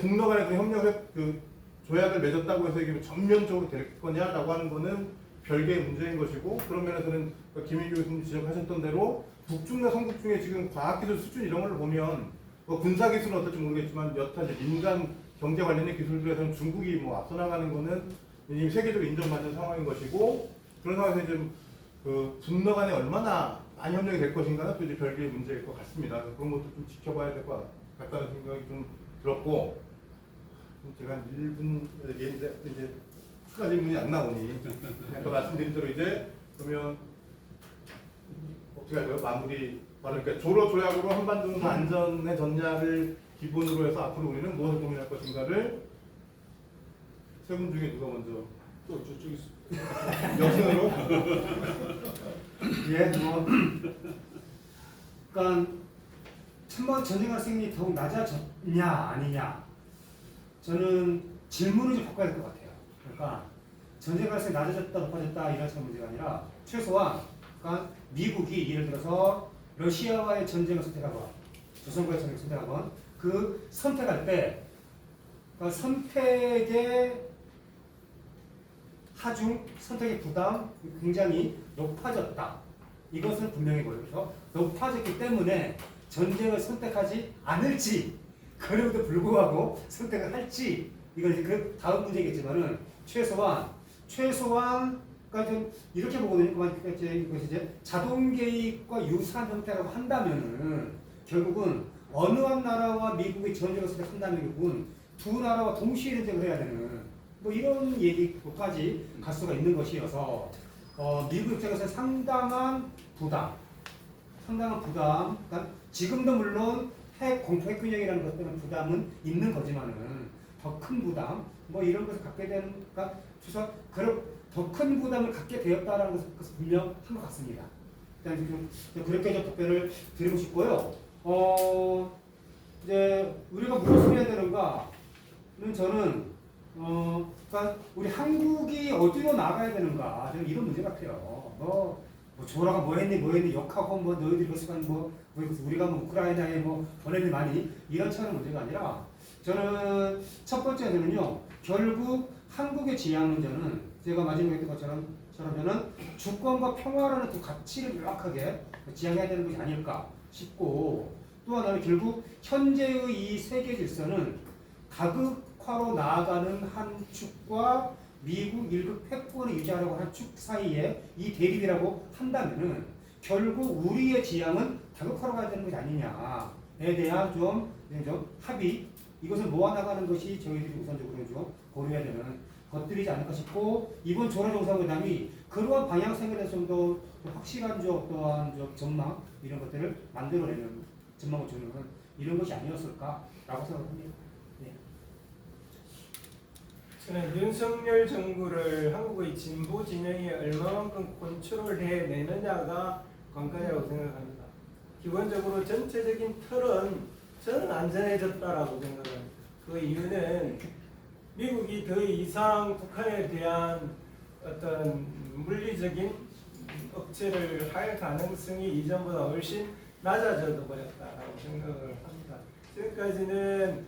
북러 간의 그 협력 조약을 맺었다고 해서 이게 전면적으로 될 거냐라고 하는 거는 별개의 문제인 것이고, 그런 면에서는 김일규 교수님 지적하셨던 대로 북중러 삼국 중에 지금 과학기술 수준 이런 걸 보면 군사 기술은 어떨지 모르겠지만 여타 이제 민간 경제 관련된 기술들에서는 중국이 앞서 나가는 거는 이미 세계적으로 인정받는 상황인 것이고, 그런 상황에서 이제 북러 간에 얼마나 많이 협력이 될 것인가는 또 이제 별개의 문제일 것 같습니다. 그런 것도 좀 지켜봐야 될 것 같다는 생각이 좀 들었고, 제가 한 1분 얘기했는데 이제 추가 질문이 안 나오니 아까 말씀드린 대로 이제 그러면 어떻게 할까요? 마무리 그러니까 조로 조약으로 한반도 안전의 전략을 기본으로 해서 앞으로 우리는 무엇을 고민할 것인가를 세 분 중에 누가 먼저 또 저쪽에 여승으로 예, 그러니까 천만 전쟁 발생이 더욱 낮아졌냐 아니냐, 저는 질문을 좀 바꿔야 될 것 같아요. 그러니까 전쟁 발생 낮아졌다 높아졌다 이런 식의 문제가 아니라 최소한 그러니까 미국이 예를 들어서 러시아와의 전쟁을 선택하건 조선과의 전쟁을 선택하건 그 선택할 때 그러니까 선택의 하중, 선택의 부담 굉장히 높아졌다. 이것은 분명히 보여요. 그래서 높아졌기 때문에 전쟁을 선택하지 않을지, 그럼에도 불구하고 선택을 할지, 이건 이제 그 다음 문제겠지만은 최소한 그러니까 좀 이렇게 보거든요. 이것이 이제 자동 개입과 유사한 형태라고 한다면은 결국은 어느 한 나라와 미국이 전쟁을 선택한다면 결국은 두 나라와 동시에 전쟁을 해야 되는 이런 얘기까지 갈 수가 있는 것이어서 미국 입장에서 상당한 부담. 그러니까 지금도 물론 핵균형이라는 것들은 부담은 있는 거지만은 더 큰 부담, 이런 것을 갖게 되는, 그러니까 더 큰 부담을 갖게 되었다라는 것은 분명한 것 같습니다. 일단 좀 그렇게 좀 답변을 드리고 싶고요. 이제 우리가 무엇을 해야 되는가는 저는 그러니까 우리 한국이 어디로 나가야 되는가, 저는 이런 문제 같아요. 조라가 뭐 했니 욕하고 너희들이 그것만 우리가 우크라이나에 보내니 많이 이런 차원 문제가 아니라, 저는 첫 번째는요 결국 한국의 지향은 저는 제가 마지막에 했던 것처럼 저는 주권과 평화라는 두 가치를 명확하게 지향해야 되는 것이 아닐까 싶고, 또 하나는 결국 현재의 이 세계 질서는 다극화로 나아가는 한 축과 미국 1급 패권을 유지하려고 하는 축 사이에 이 대립이라고 한다면은 결국 우리의 지향은 다극화로 가야 되는 것이 아니냐에 대한 좀 합의, 이것을 모아나가는 것이 저희들이 우선적으로 좀 고려해야 되는 것들이지 않을까 싶고, 이번 조라 정상회담이 그러한 방향성에 대해서 좀 더 확실한 어떠한 전망 이런 것들을 만들어내는, 전망을 주는 이런 것이 아니었을까라고 생각합니다. 네. 저는 윤석열 정부를 한국의 진보 진영이 얼마만큼 컨트롤해 내느냐가 관건이라고 생각합니다. 기본적으로 전체적인 틀은 저는 안전해졌다라고 생각합니다. 그 이유는 미국이 더 이상 북한에 대한 어떤 물리적인 억제를 할 가능성이 이전보다 훨씬 낮아져 버렸다라고 생각을 합니다. 지금까지는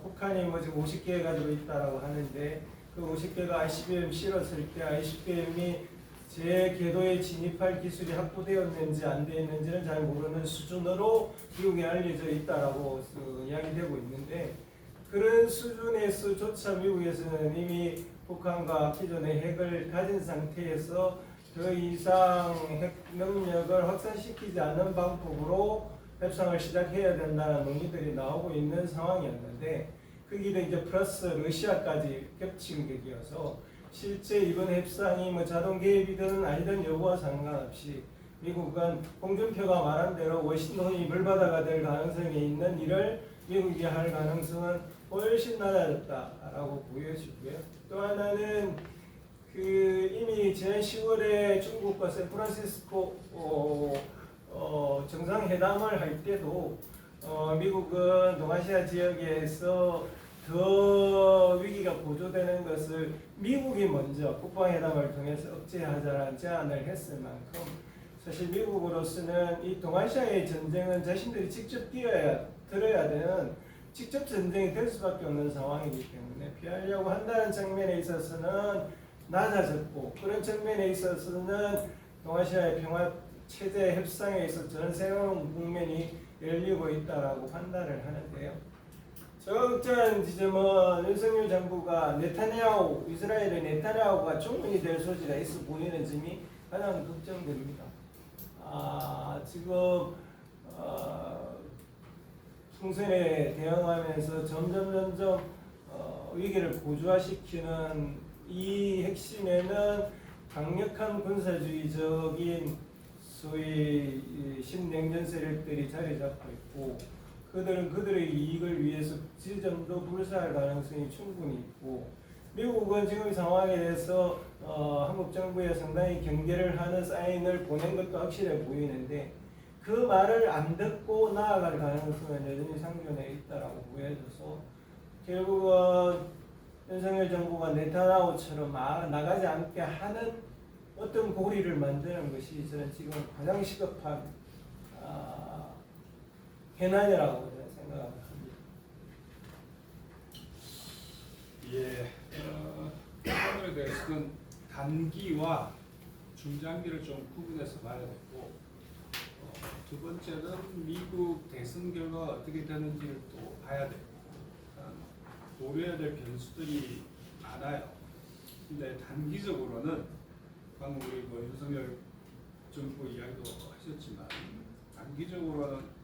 북한이 지금 50개 가지고 있다라고 하는데, 그 50개가 ICBM 실었을 때 ICBM이 제 궤도에 진입할 기술이 확보되었는지 안 되었는지는 잘 모르는 수준으로 미국에 알려져 있다라고 이야기되고 있는데, 그런 수준에서조차 미국에서는 이미 북한과 기존의 핵을 가진 상태에서 더 이상 핵 능력을 확산시키지 않는 방법으로 협상을 시작해야 된다는 논의들이 나오고 있는 상황이었는데, 거기다 이제 플러스 러시아까지 겹친 격이어서 실제 이번 협상이 자동 개입이든 아니든 여부와 상관없이 미국은 홍준표가 말한 대로 워싱턴이 물바다가 될 가능성이 있는 일을 미국이 할 가능성은 훨씬 낮아졌다라고 보여지고요. 또 하나는 이미 지난 10월에 중국과 샌프란시스코 정상회담을 할 때도 미국은 동아시아 지역에서 더 위기가 고조되는 것을 미국이 먼저 국방회담을 통해서 억제하자는 제안을 했을 만큼, 사실 미국으로서는 이 동아시아의 전쟁은 자신들이 직접 들어야 되는 직접 전쟁이 될 수밖에 없는 상황이기 때문에 피하려고 한다는 측면에 있어서는 낮아졌고 그런 측면에 있어서는 동아시아의 평화 체제 협상에 있어서 전 새로운 국면이 열리고 있다라고 판단을 하는데요. 제가 걱정하는 지점은 윤석열 정부가 네타냐후 이스라엘의 네타냐후가 총리가 될 소지가 있어 보이는 점이 가장 걱정됩니다. 지금 풍선에 대응하면서 점점 위기를 고조화시키는 이 핵심에는 강력한 군사주의적인 소위 신냉전 세력들이 자리 잡고 있고 그들은 그들의 이익을 위해서 지점도 불사할 가능성이 충분히 있고 미국은 지금 상황에 대해서 한국 정부에 상당히 경계를 하는 사인을 보낸 것도 확실해 보이는데 그 말을 안 듣고 나아갈 가능성은 여전히 상존해 있다라고 보여져서 결국은 윤석열 정부가 네타냐후처럼 나가지 않게 하는 어떤 고리를 만드는 것이 저는 지금 가장 시급한 해난이라고 저는 생각합니다. 예, 이번에 대해서는 단기와 중장기를 좀 구분해서 봐야 되고 두 번째는 미국 대선 결과가 어떻게 되는지를 또 봐야 되고 고려해야 될 변수들이 많아요. 근데 단기적으로는 방금 우리 윤석열 정부 이야기도 하셨지만 단기적으로는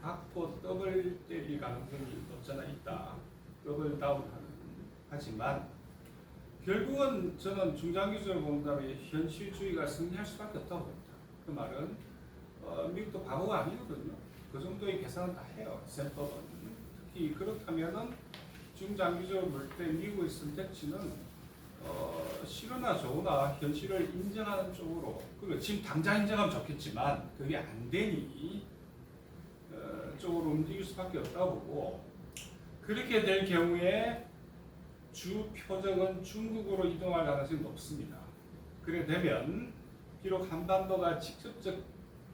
악보 더블 때릴 가능성이 없잖아 있다. 더블 다운하는. 하지만 결국은 저는 중장기적으로 본다면 현실주의가 승리할 수밖에 없다고 봅니다. 그 말은 미국도 바보가 아니거든요. 그 정도의 계산은 다 해요. 셈법은. 특히 그렇다면은 중장기적으로 볼 때 미국의 선택지는 싫으나 좋으나 현실을 인정하는 쪽으로 그리고 지금 당장 인정하면 좋겠지만 그게 안 되니 쪽으로 움직일 수밖에 없다고 보고 그렇게 될 경우에 주 표적은 중국으로 이동할 가능성이 높습니다. 그래 되면 비록 한반도가 직접적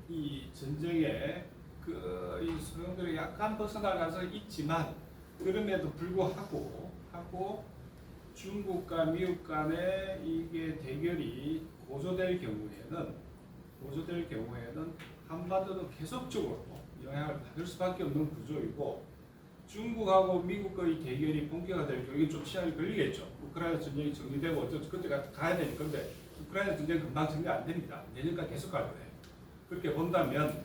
이 전쟁에 이 소용돌이 약간 벗어날 가능성이 있지만 그럼에도 불구하고 중국과 미국 간의 이게 대결이 고조될 경우에는 한반도는 계속적으로 영향을 받을 수밖에 없는 구조이고 중국하고 미국의 대결이 본격화될 경우에 좀 시간이 걸리겠죠. 우크라이나 전쟁이 정리되고 어쩌고 그때가 가야 되니까 근데 우크라이나 전쟁 금방 정리 안 됩니다. 내년까지 계속 갈 거예요. 그렇게 본다면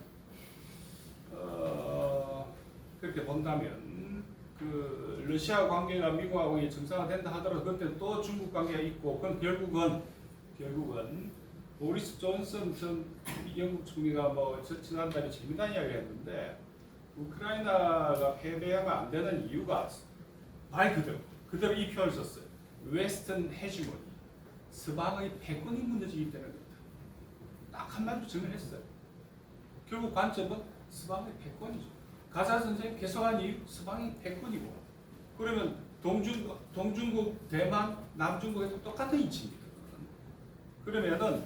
그 러시아 관계가 미국하고 정상화된다 하더라도 그때 또 중국 관계가 있고 그건 결국은 보리스 존슨 전 영국 총리가 지난달에 재미난 이야기를 했는데 우크라이나가 패배하면 안 되는 이유가 말 그대로 이 표현을 썼어요. 웨스턴 헤지모니 서방의 패권이 무너지기 때문입니다. 딱 한마디로 정리했어요. 결국 관점은 서방의 패권이죠. 가자 전쟁 계속한 이유 서방의 패권이고 그러면 동중국, 대만, 남중국에도 똑같은 이치입니다. 그러면은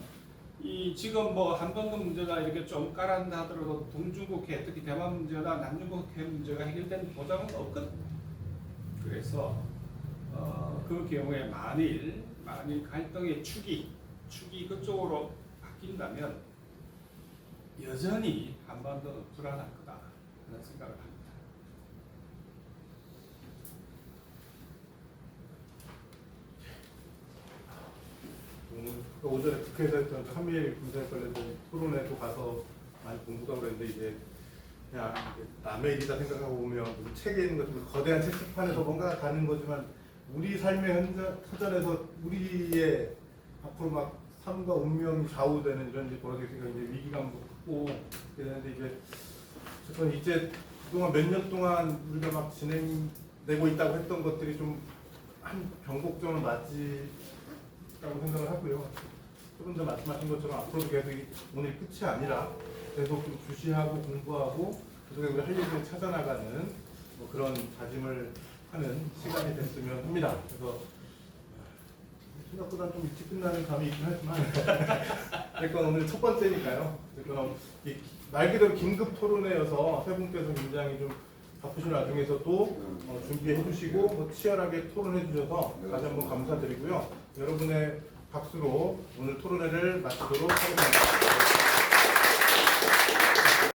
지금 한반도 문제가 이렇게 좀 깔아난다 하더라도 동중국해 특히 대만 문제나 남중국해 문제가 해결되는 보장은 없거든. 그래서 그 경우에 만일 갈등의 축이 그쪽으로 바뀐다면 여전히 한반도는 불안할 거다 하는 생각을 합니다. 오전에 국회에서 했던 한미일 군사력 관련된 토론회도 가서 많이 공부도 그랬는데 이제 그냥 남의 일이다 생각하고 보면 무슨 책에 있는 것처럼 거대한 책판에서 뭔가 가는 거지만 우리 삶의 터전에서 우리의 앞으로 막 삶과 운명이 좌우되는 이런 일이 벌어지니까 이제 위기감도 크고 그랬는데 이제 그동안 몇 년 동안 우리가 막 진행되고 있다고 했던 것들이 좀 한 변곡점을 맞이라고 생각을 하고요. 조금 전 말씀하신 것처럼 앞으로도 계속 오늘 끝이 아니라 계속 좀 주시하고 공부하고 그속에 우리 할 일을 찾아나가는 그런 다짐을 하는 시간이 됐으면 합니다. 그래서 생각보다 좀 일찍 끝나는 감이 있긴 하지만 일단 오늘 첫 번째니까요. 그럼 말 그대로 긴급 토론회여서 세 분께서 굉장히 좀 바쁘신 와중에서 또 준비해 주시고 뭐 치열하게 토론해 주셔서 다시 한번 감사드리고요. 여러분의 박수로 오늘 토론회를 마치도록 하겠습니다.